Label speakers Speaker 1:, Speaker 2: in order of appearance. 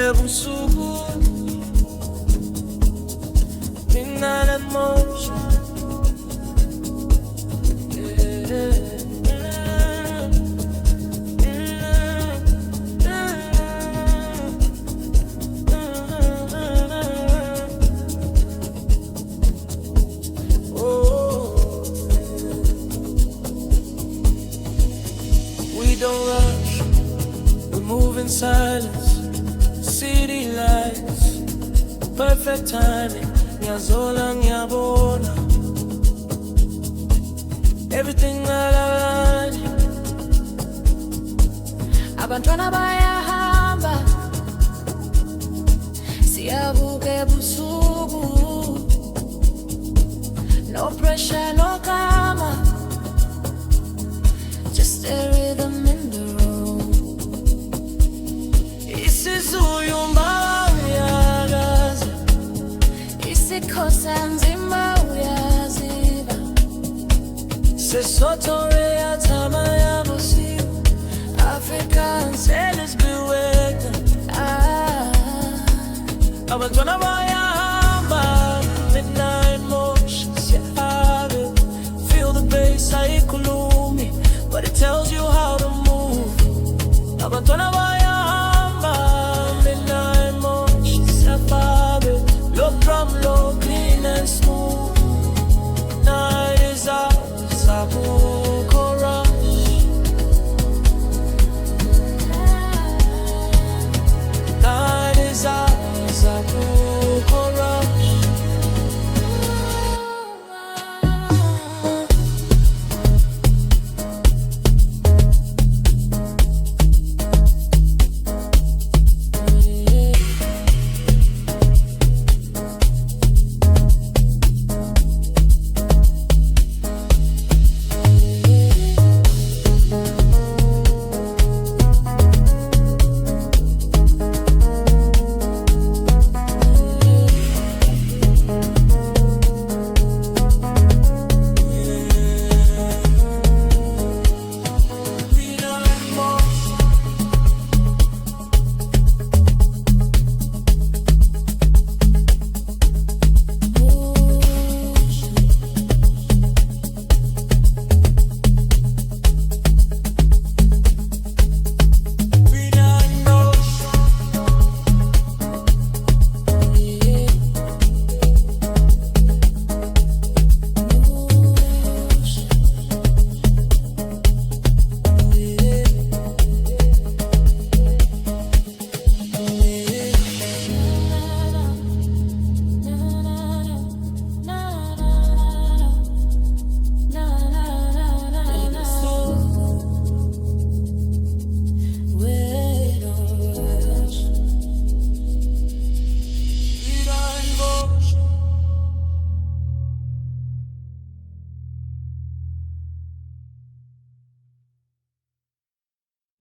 Speaker 1: ebusuku midnight emotion. We don't rush, we move in silence. City lights, perfect timing. Ngiyazola ngiyabona everything alive. Abantwana bayahamba, siyabuka ebusuku. No pressure, no karma, just a rhythm in the room. Isizulu uyagaza, isikhosa nzima uyaziba. Sesotho reyathama yabosibo, African sailors beware. Abantwana